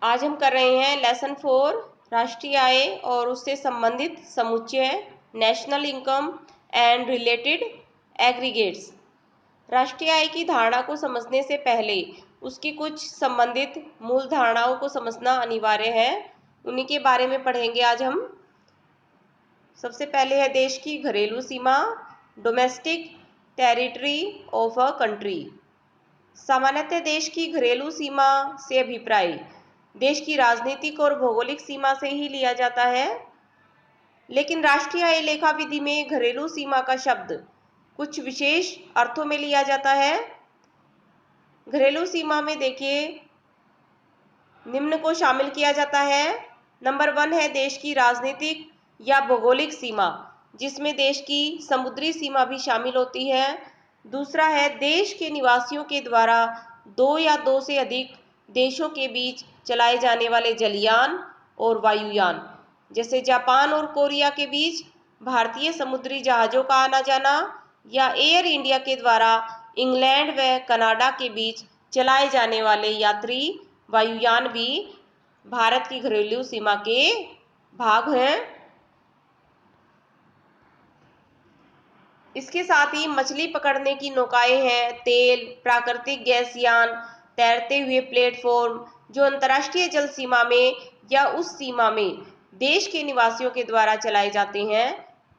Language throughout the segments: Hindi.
आज हम कर रहे हैं लेसन 4 राष्ट्रीय आय और उससे संबंधित समुच्चय national income and related aggregates. राष्ट्रीय आय की धारणा को समझने से पहले उसकी कुछ संबंधित मूल धारणाओं को समझना अनिवार्य है। उन्हीं के बारे में पढ़ेंगे आज हम। सबसे पहले है देश की घरेलू सीमा, domestic territory of a country. सामान्यतः देश की घरेलू सीमा से अभिप्राय देश की राजनीतिक और भौगोलिक सीमा से ही लिया जाता है, लेकिन राष्ट्रीय आय लेखा विधि में घरेलू सीमा का शब्द कुछ विशेष अर्थों में लिया जाता है। घरेलू सीमा में देखिए निम्न को शामिल किया जाता है। नंबर 1 है देश की राजनीतिक या भौगोलिक सीमा, जिसमें देश की समुद्री सीमा भी शामिल होती है। दूसरा है देश के निवासियों के द्वारा 2 या 2 से अधिक देशों के बीच चलाए जाने वाले जलयान और वायुयान, जैसे जापान और कोरिया के बीच भारतीय समुद्री जहाज़ों का आना जाना, या एयर इंडिया के द्वारा इंग्लैंड व कनाडा के बीच चलाए जाने वाले यात्री वायुयान भी भारत की घरेलू सीमा के भाग हैं। इसके साथ ही मछली पकड़ने की नौकाएं हैं, तेल, प्राकृतिक गैस यान, तैरते हुए प्लेटफॉर्म, जो अंतर्राष्ट्रीय जल सीमा में या उस सीमा में देश के निवासियों के द्वारा चलाए जाते हैं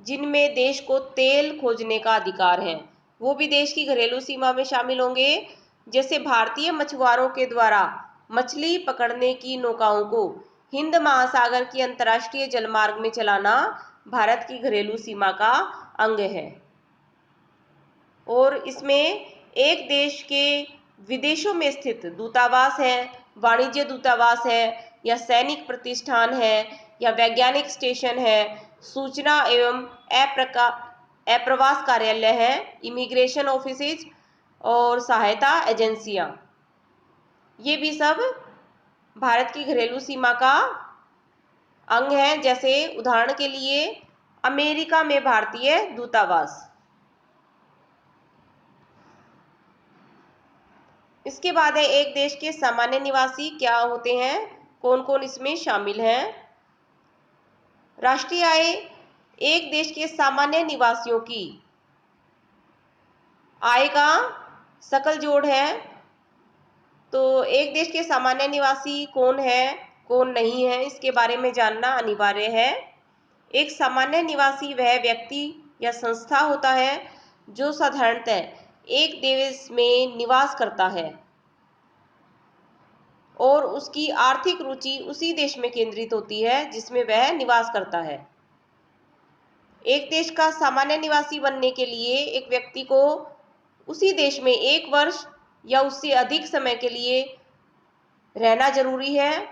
जिनमें देश को तेल खोजने का अधिकार है, वो भी देश की घरेलू सीमा में शामिल होंगे। जैसे भारतीय मछुआरों के द्वारा मछली पकड़ने की नौकाओं को हिंद महासागर की अंतर्राष्ट्रीय जलमार्ग में चलाना भारत की घरेलू सीमा का अंग है। और इसमें एक देश के विदेशों में स्थित दूतावास है, वाणिज्य दूतावास है, या सैनिक प्रतिष्ठान है, या वैज्ञानिक स्टेशन है, सूचना एवं अप्रवास कार्यालय है, इमिग्रेशन ऑफिसेज और सहायता एजेंसियां, ये भी सब भारत की घरेलू सीमा का अंग है। जैसे उदाहरण के लिए अमेरिका में भारतीय दूतावास। इसके बाद है एक देश के सामान्य निवासी क्या होते हैं, कौन कौन इसमें शामिल हैं। राष्ट्रीय आय एक देश के सामान्य निवासियों की आय का सकल जोड़ है। तो एक देश के सामान्य निवासी कौन है कौन नहीं है, इसके बारे में जानना अनिवार्य है। एक सामान्य निवासी वह व्यक्ति या संस्था होता है जो साधारणतः एक देश में निवास करता है और उसकी आर्थिक रुचि उसी देश में केंद्रित होती है जिसमें वह निवास करता है। एक देश का सामान्य निवासी बनने के लिए एक व्यक्ति को उसी देश में 1 वर्ष या उससे अधिक समय के लिए रहना जरूरी है।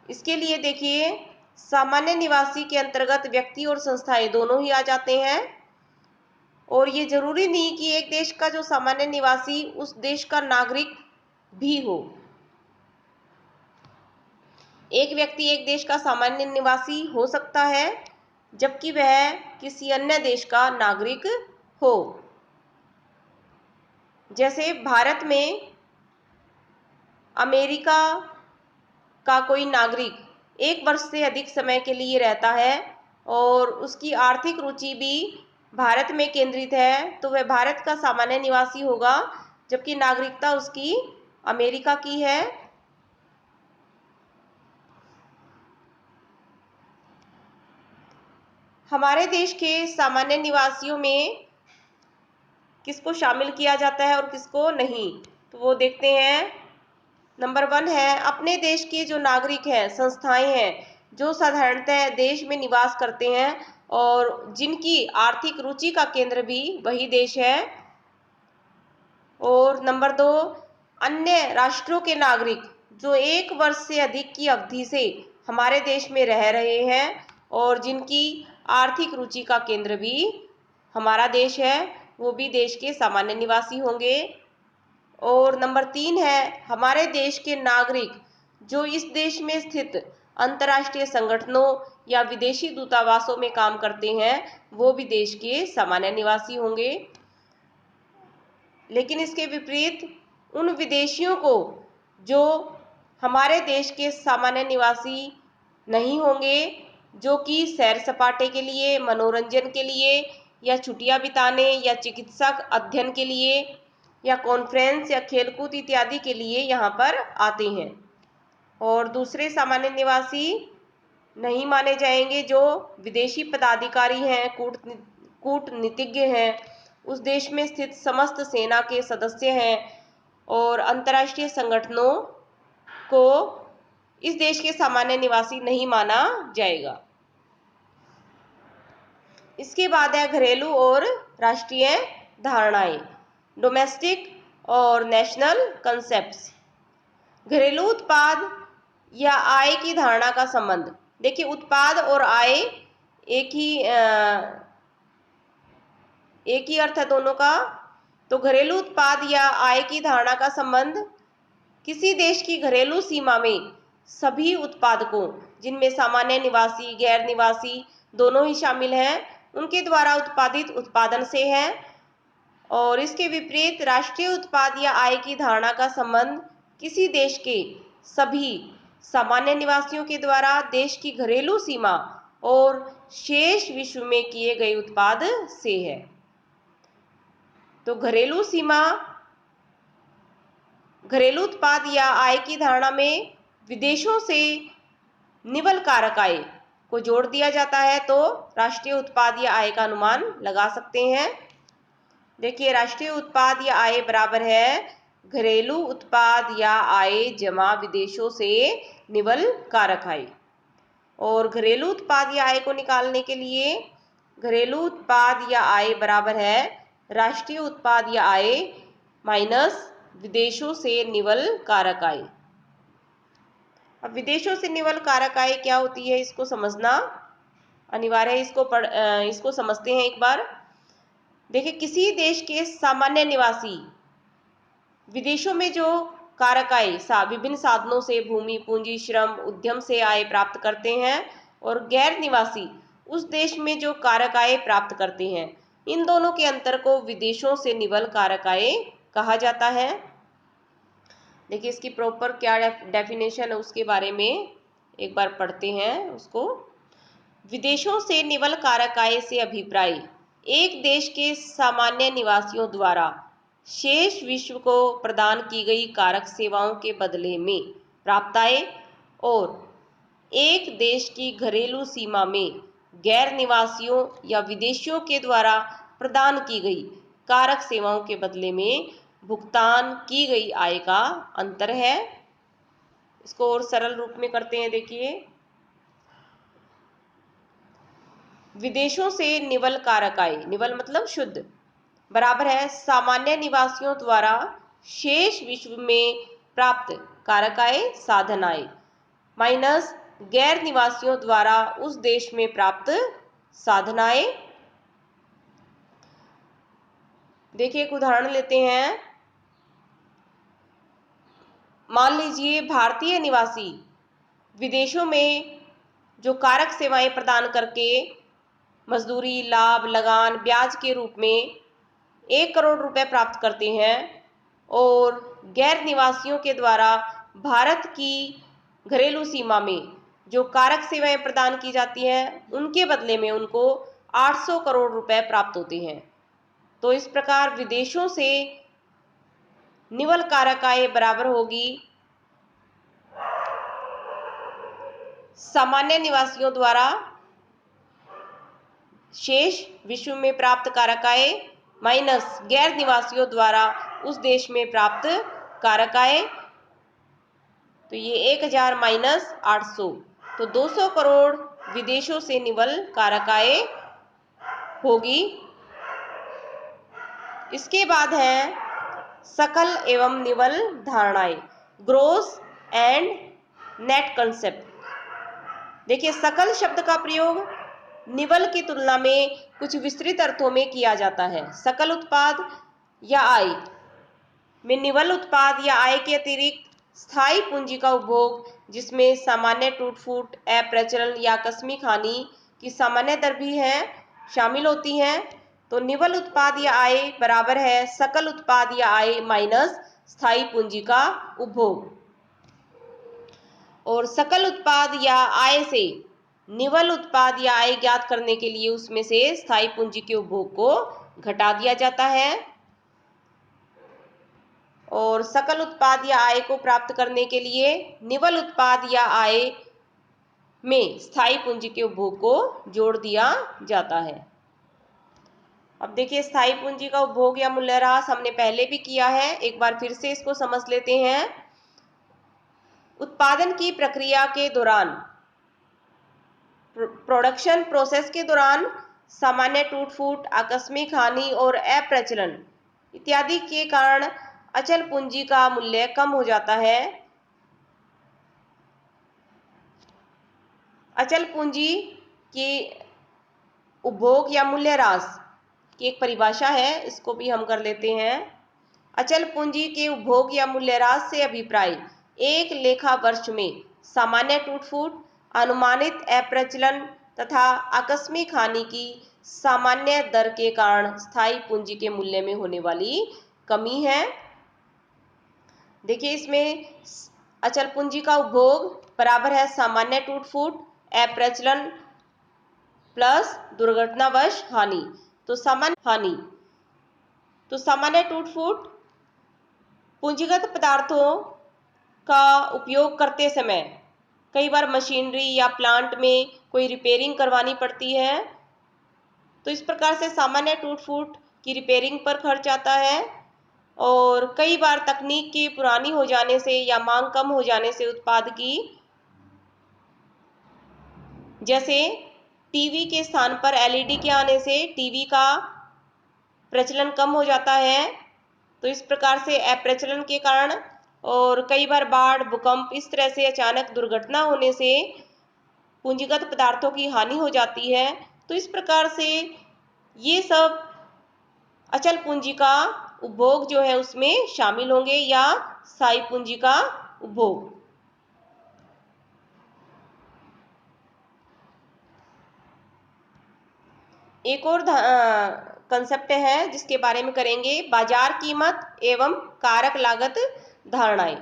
इसके लिए देखिए सामान्य निवासी के अंतर्गत व्यक्ति और संस्थाएं दोनों ही आ जाते हैं, और ये जरूरी नहीं कि एक देश का जो सामान्य निवासी उस देश का नागरिक भी हो। एक व्यक्ति एक देश का सामान्य निवासी हो सकता है जबकि वह किसी अन्य देश का नागरिक हो। जैसे भारत में अमेरिका का कोई नागरिक 1 वर्ष से अधिक समय के लिए रहता है और उसकी आर्थिक रुचि भी भारत में केंद्रित है, तो वह भारत का सामान्य निवासी होगा, जबकि नागरिकता उसकी अमेरिका की है। हमारे देश के सामान्य निवासियों में किसको शामिल किया जाता है और किसको नहीं, तो वो देखते हैं। नंबर 1 है अपने देश के जो नागरिक हैं, संस्थाएं हैं जो साधारणतः देश में निवास करते हैं और जिनकी आर्थिक रुचि का केंद्र भी वही देश है। और नंबर 2 अन्य राष्ट्रों के नागरिक जो 1 वर्ष से अधिक की अवधि से हमारे देश में रह रहे हैं और जिनकी आर्थिक रुचि का केंद्र भी हमारा देश है, वो भी देश के सामान्य निवासी होंगे। और नंबर 3 है हमारे देश के नागरिक जो इस देश में स्थित अंतर्राष्ट्रीय संगठनों या विदेशी दूतावासों में काम करते हैं, वो भी देश के सामान्य निवासी होंगे। लेकिन इसके विपरीत उन विदेशियों को जो हमारे देश के सामान्य निवासी नहीं होंगे, जो कि सैर सपाटे के लिए, मनोरंजन के लिए या छुट्टियां बिताने या चिकित्सा अध्ययन के लिए या कॉन्फ्रेंस या खेलकूद इत्यादि के लिए यहाँ पर आते हैं। और दूसरे सामान्य निवासी नहीं माने जाएंगे जो विदेशी पदाधिकारी हैं, कूटनीतिज्ञ हैं, उस देश में स्थित समस्त सेना के सदस्य हैं और अंतर्राष्ट्रीय संगठनों को इस देश के सामान्य निवासी नहीं माना जाएगा। इसके बाद है घरेलू और राष्ट्रीय धारणाएं, डोमेस्टिक और नेशनल कंसेप्ट्स। घरेलू उत्पाद या आय की धारणा का संबंध। देखिए, उत्पाद और आय एक ही अर्थ है दोनों का। तो घरेलू उत्पाद या आय की धारणा का संबंध किसी देश की घरेलू सीमा में सभी उत्पादकों, जिनमें सामान्य निवासी, गैर निवासी दोनों ही शामिल हैं, उनके द्वारा उत्पादित उत्पादन से है। और इसके विपरीत राष्ट्रीय उत्पाद या आय की धारणा का संबंध किसी देश के सभी सामान्य निवासियों के द्वारा देश की घरेलू सीमा और शेष विश्व में किए गए उत्पाद से है। तो घरेलू सीमा, घरेलू उत्पाद या आय की धारणा में विदेशों से निवल कारक आय को जोड़ दिया जाता है तो राष्ट्रीय उत्पाद या आय का अनुमान लगा सकते हैं। देखिए, राष्ट्रीय उत्पाद या आय बराबर है घरेलू उत्पाद या आय जमा विदेशों से निवल कारक आय। और घरेलू उत्पाद या आय को निकालने के लिए घरेलू उत्पाद या आय बराबर है राष्ट्रीय उत्पाद या आय माइनस विदेशों से निवल कारक आय। अब विदेशों से निवल कारक आय क्या होती है, इसको समझना अनिवार्य है। इसको समझते हैं एक बार। देखिए, किसी देश के सामान्य निवासी विदेशों में जो कारक आय विभिन्न साधनों से, भूमि, पूंजी, श्रम, उद्यम से आय प्राप्त करते हैं, और गैर निवासी उस देश में जो कारक आय प्राप्त करते हैं, इन दोनों के अंतर को विदेशों से निवल कारक आय कहा जाता है। देखिए, इसकी प्रॉपर क्या डेफिनेशन है उसके बारे में एक बार पढ़ते हैं उसको। विदेशों से निवल कारक आय से अभिप्राय एक देश के सामान्य निवासियों द्वारा शेष विश्व को प्रदान की गई कारक सेवाओं के बदले में प्राप्त आय और एक देश की घरेलू सीमा में गैर निवासियों या विदेशियों के द्वारा प्रदान की गई कारक सेवाओं के बदले में भुगतान की गई आय का अंतर है। इसको और सरल रूप में करते हैं। देखिए, विदेशों से निवल कारक आय, निवल मतलब शुद्ध, बराबर है सामान्य निवासियों द्वारा शेष विश्व में प्राप्त कारक आय साधन आय माइनस गैर निवासियों द्वारा उस देश में प्राप्त साधन आय। देखिए, एक उदाहरण लेते हैं। मान लीजिए भारतीय निवासी विदेशों में जो कारक सेवाएं प्रदान करके मजदूरी, लाभ, लगान, ब्याज के रूप में 1 करोड़ रुपए प्राप्त करते हैं और गैर निवासियों के द्वारा भारत की घरेलू सीमा में जो कारक सेवाएं प्रदान की जाती हैं उनके बदले में उनको 800 करोड़ रुपए प्राप्त होते हैं। तो इस प्रकार विदेशों से निवल कारक आय बराबर होगी सामान्य निवासियों द्वारा शेष विश्व में प्राप्त कारक आय माइनस गैर निवासियों द्वारा उस देश में प्राप्त कारक आय। तो ये 1000 माइनस 800, तो 200 करोड़ विदेशों से निवल कारक आय होगी। इसके बाद है सकल एवं निवल धारणाएं, ग्रोस एंड नेट कंसेप्ट। देखिए, सकल शब्द का प्रयोग निवल की तुलना में कुछ विस्तृत अर्थों में किया जाता है। सकल उत्पाद या आय में निवल उत्पाद या आय के अतिरिक्त स्थायी पूंजी का उपभोग, जिसमें सामान्य टूट फूट, अप्रचलन या आकस्मिक हानि की सामान्य दर भी है, शामिल होती हैं। तो निवल उत्पाद या आय बराबर है सकल उत्पाद या आय माइनस स्थायी पूंजी का उपभोग। और सकल उत्पाद या आय से निवल उत्पाद या आय ज्ञात करने के लिए उसमें से स्थायी पूंजी के उपभोग को घटा दिया जाता है। और सकल उत्पाद या आय को प्राप्त करने के लिए निवल उत्पाद या आय में स्थायी पूंजी के उपभोग को जोड़ दिया जाता है। अब देखिए, स्थायी पूंजी का उपभोग या मूल्यह्रास हमने पहले भी किया है, एक बार फिर से इसको समझ लेते हैं। उत्पादन की प्रक्रिया के दौरान, प्रोडक्शन प्रोसेस के दौरान सामान्य टूट फूट, आकस्मिक हानि और अप्रचलन इत्यादि के कारण अचल पूंजी का मूल्य कम हो जाता है। अचल पूंजी की उपभोग या मूल्यह्रास की एक परिभाषा है, इसको भी हम कर लेते हैं। अचल पूंजी के उपभोग या मूल्यह्रास से अभिप्राय एक लेखा वर्ष में सामान्य टूट फूट, अनुमानित अप्रचलन तथा आकस्मिक हानि की सामान्य दर के कारण स्थायी पूंजी के मूल्य में होने वाली कमी है। देखिए, इसमें अचल पूंजी का उपभोग बराबर है सामान्य टूट फूट, अप्रचलन प्लस दुर्घटनावश हानि। तो सामान्य टूट फूट पूंजीगत पदार्थों का उपयोग करते समय कई बार मशीनरी या प्लांट में कोई रिपेयरिंग करवानी पड़ती है, तो इस प्रकार से सामान्य टूट फूट की रिपेयरिंग पर खर्च आता है। और कई बार तकनीक की पुरानी हो जाने से या मांग कम हो जाने से उत्पाद की, जैसे टीवी के स्थान पर एलईडी के आने से टीवी का प्रचलन कम हो जाता है, तो इस प्रकार से अप्रचलन के कारण और कई बार बाढ़, भूकंप, इस तरह से अचानक दुर्घटना होने से पूंजीगत पदार्थों की हानि हो जाती है। तो इस प्रकार से ये सब अचल पूंजी का उपभोग जो है उसमें शामिल होंगे, या स्थायी पूंजी का उपभोग। एक और कंसेप्ट है जिसके बारे में करेंगे, बाजार कीमत एवं कारक लागत धारणाएं।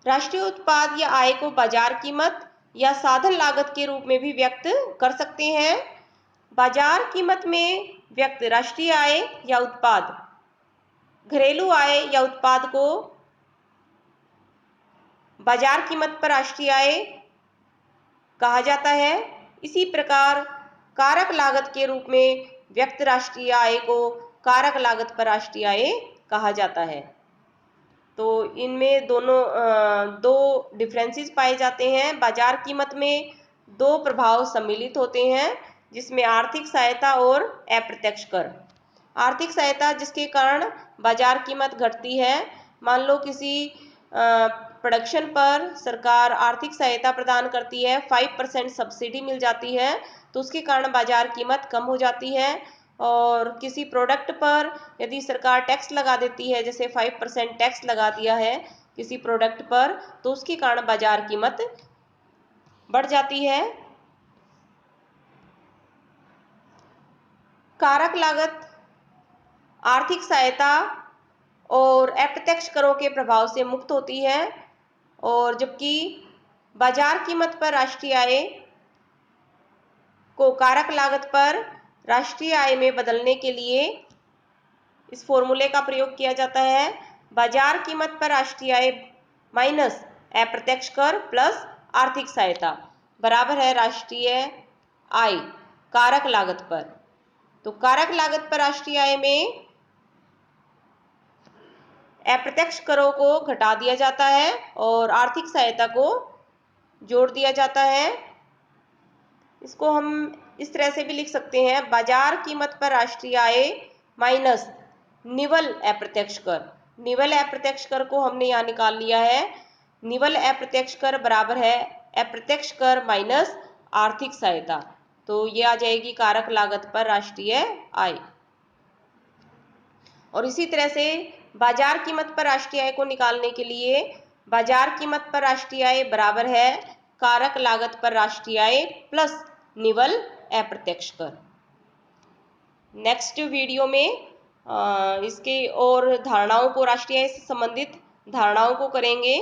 राष्ट्रीय उत्पाद या आय को बाजार कीमत या साधन लागत के रूप में भी व्यक्त कर सकते हैं। बाजार कीमत में व्यक्त राष्ट्रीय आय या उत्पाद, घरेलू आय या उत्पाद को बाजार कीमत पर राष्ट्रीय आय कहा जाता है। इसी प्रकार कारक लागत के रूप में व्यक्त राष्ट्रीय आय को कारक लागत पर राष्ट्रीय आय कहा जाता है। तो इनमें दो डिफरेंसेस पाए जाते हैं। बाजार कीमत में दो प्रभाव सम्मिलित होते हैं, जिसमें आर्थिक सहायता और अप्रत्यक्ष कर। आर्थिक सहायता जिसके कारण बाजार कीमत घटती है, मान लो किसी प्रोडक्शन पर सरकार आर्थिक सहायता प्रदान करती है, 5% सब्सिडी मिल जाती है, तो उसके कारण बाजार कीमत कम हो जाती है। और किसी प्रोडक्ट पर यदि सरकार टैक्स लगा देती है, जैसे 5% टैक्स लगा दिया है किसी प्रोडक्ट पर, तो उसके कारण बाजार कीमत बढ़ जाती है। कारक लागत आर्थिक सहायता और अप्रत्यक्ष करों के प्रभाव से मुक्त होती है, और जबकि बाजार कीमत पर राष्ट्रीय आय को कारक लागत पर राष्ट्रीय आय में बदलने के लिए इस फॉर्मूले का प्रयोग किया जाता है। बाजार कीमत पर राष्ट्रीय आय माइनस अप्रत्यक्ष कर प्लस आर्थिक सहायता बराबर है राष्ट्रीय आय कारक लागत पर। तो कारक लागत पर राष्ट्रीय आय में अप्रत्यक्ष करों को घटा दिया जाता है और आर्थिक सहायता को जोड़ दिया जाता है। इसको हम इस तरह से भी लिख सकते हैं, बाजार कीमत पर राष्ट्रीय आय माइनस निवल अप्रत्यक्ष कर। निवल अप्रत्यक्ष कर को हमने यहाँ निकाल लिया है। निवल अप्रत्यक्ष कर बराबर है अप्रत्यक्ष कर माइनस आर्थिक सहायता, तो ये आ जाएगी कारक लागत पर राष्ट्रीय आय। और इसी तरह से बाजार कीमत पर राष्ट्रीय आय को निकालने के लिए बाजार कीमत पर राष्ट्रीय आय बराबर है कारक लागत पर राष्ट्रीय आय प्लस निवल अप्रत्यक्ष कर। नेक्स्ट वीडियो में इसके और धारणाओं को, राष्ट्रीय आय से संबंधित धारणाओं को करेंगे।